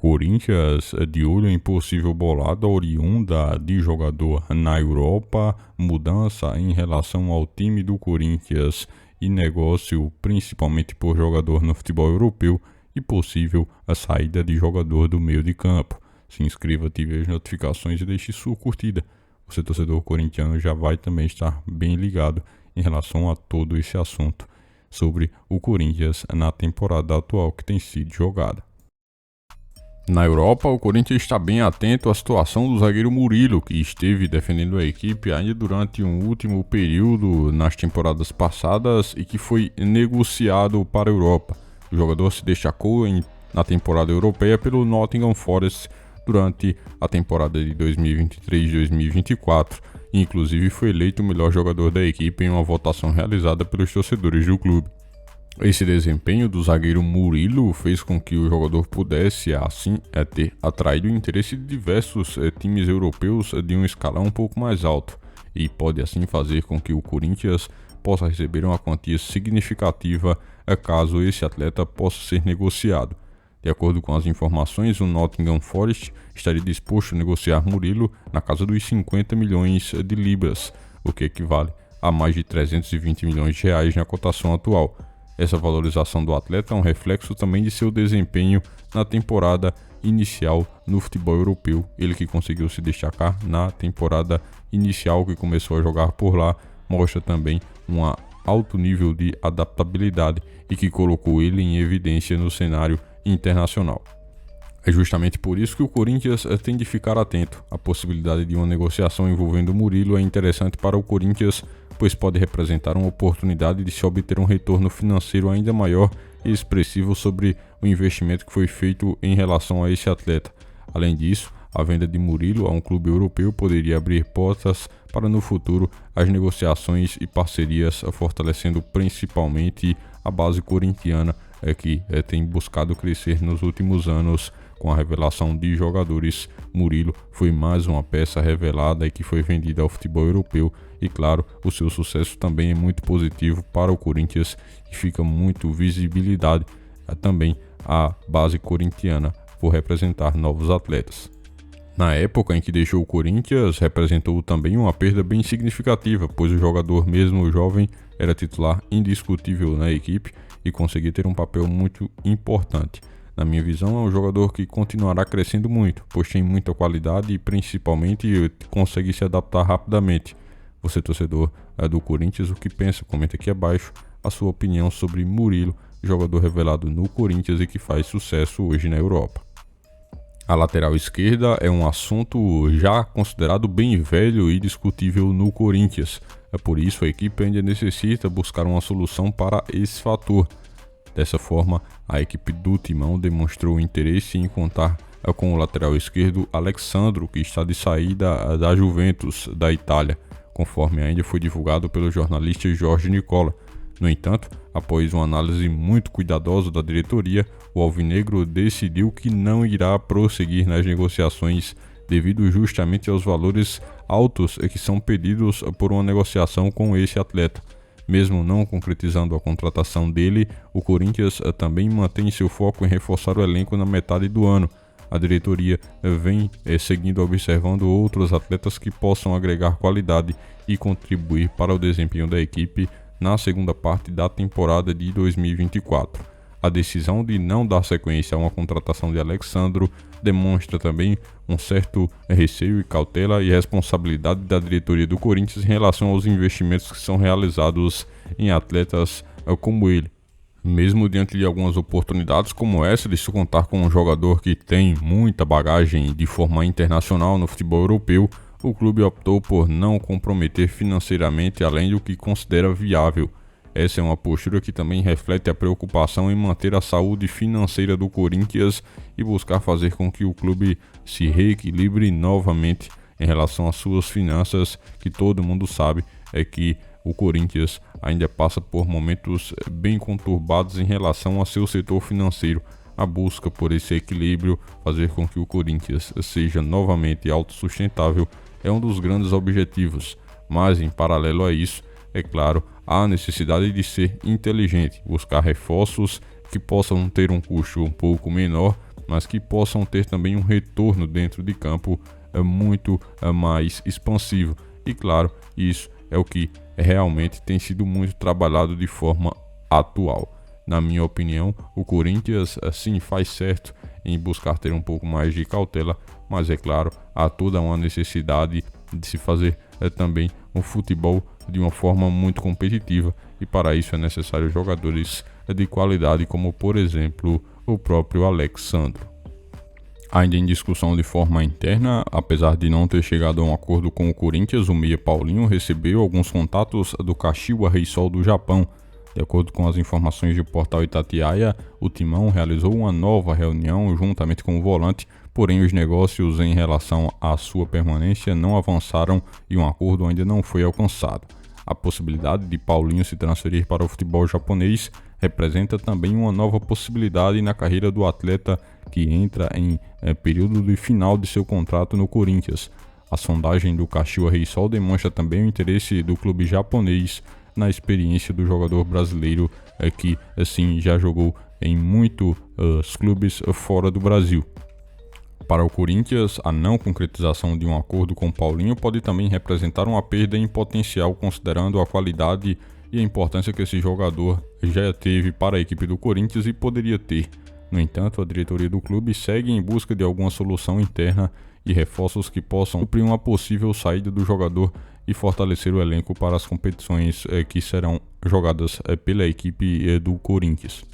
Corinthians é de olho em possível bolada oriunda de jogador na Europa, mudança em relação ao time do Corinthians e negócio principalmente por jogador no futebol europeu e possível a saída de jogador do meio de campo. Se inscreva, ative as notificações e deixe sua curtida. Você, torcedor corintiano, já vai também estar bem ligado em relação a todo esse assunto sobre o Corinthians na temporada atual que tem sido jogada. Na Europa, o Corinthians está bem atento à situação do zagueiro Murilo, que esteve defendendo a equipe ainda durante um último período nas temporadas passadas e que foi negociado para a Europa. O jogador se destacou na temporada europeia pelo Nottingham Forest durante a temporada de 2023-2024 e inclusive foi eleito o melhor jogador da equipe em uma votação realizada pelos torcedores do clube. Esse desempenho do zagueiro Murilo fez com que o jogador pudesse, assim, ter atraído o interesse de diversos times europeus de um escalão um pouco mais alto e pode assim fazer com que o Corinthians possa receber uma quantia significativa caso esse atleta possa ser negociado. De acordo com as informações, o Nottingham Forest estaria disposto a negociar Murilo na casa dos 50 milhões de libras, o que equivale a mais de 320 milhões de reais na cotação atual. Essa valorização do atleta é um reflexo também de seu desempenho na temporada inicial no futebol europeu. Ele que conseguiu se destacar na temporada inicial que começou a jogar por lá, mostra também um alto nível de adaptabilidade e que colocou ele em evidência no cenário internacional. É justamente por isso que o Corinthians tem de ficar atento. A possibilidade de uma negociação envolvendo o Murilo é interessante para o Corinthians, pois pode representar uma oportunidade de se obter um retorno financeiro ainda maior e expressivo sobre o investimento que foi feito em relação a esse atleta. Além disso, a venda de Murilo a um clube europeu poderia abrir portas para no futuro as negociações e parcerias, fortalecendo principalmente a base corintiana que tem buscado crescer nos últimos anos. Com a revelação de jogadores, Murilo foi mais uma peça revelada e que foi vendida ao futebol europeu e claro, o seu sucesso também é muito positivo para o Corinthians e fica muito visibilidade também a base corintiana por representar novos atletas. Na época em que deixou o Corinthians, representou também uma perda bem significativa, pois o jogador, mesmo jovem, era titular indiscutível na equipe e conseguia ter um papel muito importante. Na minha visão, é um jogador que continuará crescendo muito, pois tem muita qualidade e principalmente consegue se adaptar rapidamente. Você, torcedor do Corinthians, o que pensa? Comenta aqui abaixo a sua opinião sobre Murilo, jogador revelado no Corinthians e que faz sucesso hoje na Europa. A lateral esquerda é um assunto já considerado bem velho e discutível no Corinthians. É por isso a equipe ainda necessita buscar uma solução para esse fator. Dessa forma, a equipe do Timão demonstrou interesse em contar com o lateral esquerdo Alexandro, que está de saída da Juventus da Itália, conforme ainda foi divulgado pelo jornalista Jorge Nicola. No entanto, após uma análise muito cuidadosa da diretoria, o alvinegro decidiu que não irá prosseguir nas negociações devido justamente aos valores altos que são pedidos por uma negociação com esse atleta. Mesmo não concretizando a contratação dele, o Corinthians também mantém seu foco em reforçar o elenco na metade do ano. A diretoria vem seguindo observando outros atletas que possam agregar qualidade e contribuir para o desempenho da equipe na segunda parte da temporada de 2024. A decisão de não dar sequência a uma contratação de Alexandro demonstra também um certo receio e cautela e responsabilidade da diretoria do Corinthians em relação aos investimentos que são realizados em atletas como ele. Mesmo diante de algumas oportunidades como essa de se contar com um jogador que tem muita bagagem de forma internacional no futebol europeu, o clube optou por não comprometer financeiramente além do que considera viável. Essa é uma postura que também reflete a preocupação em manter a saúde financeira do Corinthians e buscar fazer com que o clube se reequilibre novamente em relação às suas finanças, que todo mundo sabe que o Corinthians ainda passa por momentos bem conturbados em relação a seu setor financeiro. A busca por esse equilíbrio, fazer com que o Corinthians seja novamente autossustentável, é um dos grandes objetivos, mas em paralelo a isso, é claro, há a necessidade de ser inteligente, buscar reforços que possam ter um custo um pouco menor, mas que possam ter também um retorno dentro de campo muito mais expansivo. E claro, isso é o que realmente tem sido muito trabalhado de forma atual. Na minha opinião, o Corinthians sim faz certo em buscar ter um pouco mais de cautela, mas é claro, há toda uma necessidade de se fazer também um futebol de uma forma muito competitiva, e para isso é necessário jogadores de qualidade, como por exemplo o próprio Alex Sandro. Ainda em discussão de forma interna, apesar de não ter chegado a um acordo com o Corinthians, o meia Paulinho recebeu alguns contatos do Kashiwa Reysol do Japão. De acordo com as informações do portal Itatiaia, o Timão realizou uma nova reunião juntamente com o volante, porém os negócios em relação à sua permanência não avançaram e um acordo ainda não foi alcançado. A possibilidade de Paulinho se transferir para o futebol japonês representa também uma nova possibilidade na carreira do atleta, que entra em período de final de seu contrato no Corinthians. A sondagem do Kashiwa Reysol demonstra também o interesse do clube japonês na experiência do jogador brasileiro, que assim já jogou em muitos clubes fora do Brasil. Para o Corinthians, a não concretização de um acordo com Paulinho pode também representar uma perda em potencial, considerando a qualidade e a importância que esse jogador já teve para a equipe do Corinthians e poderia ter. No entanto, a diretoria do clube segue em busca de alguma solução interna e reforços que possam suprir uma possível saída do jogador e fortalecer o elenco para as competições que serão jogadas pela equipe do Corinthians.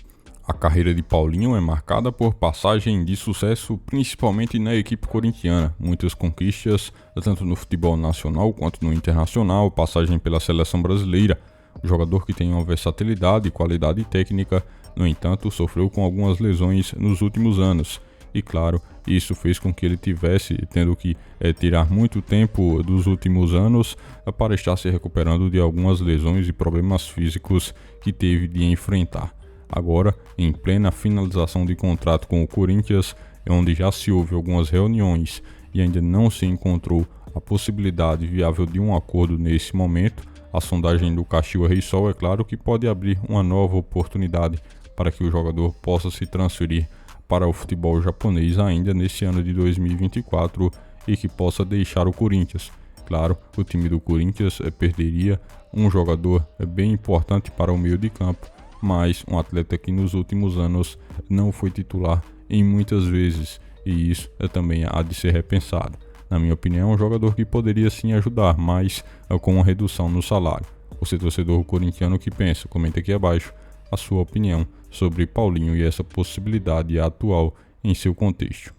A carreira de Paulinho é marcada por passagem de sucesso, principalmente na equipe corintiana. Muitas conquistas, tanto no futebol nacional quanto no internacional, passagem pela seleção brasileira. O jogador que tem uma versatilidade e qualidade técnica, no entanto, sofreu com algumas lesões nos últimos anos. E claro, isso fez com que ele tivesse tendo que tirar muito tempo dos últimos anos para estar se recuperando de algumas lesões e problemas físicos que teve de enfrentar. Agora, em plena finalização de contrato com o Corinthians, onde já se houve algumas reuniões e ainda não se encontrou a possibilidade viável de um acordo nesse momento, a sondagem do Kashiwa Reysol é claro que pode abrir uma nova oportunidade para que o jogador possa se transferir para o futebol japonês ainda nesse ano de 2024 e que possa deixar o Corinthians. Claro, o time do Corinthians perderia um jogador bem importante para o meio de campo, mas um atleta que nos últimos anos não foi titular em muitas vezes, e isso também há de ser repensado. Na minha opinião, é um jogador que poderia sim ajudar, mas com uma redução no salário. Você, torcedor corintiano, que pensa? Comenta aqui abaixo a sua opinião sobre Paulinho e essa possibilidade atual em seu contexto.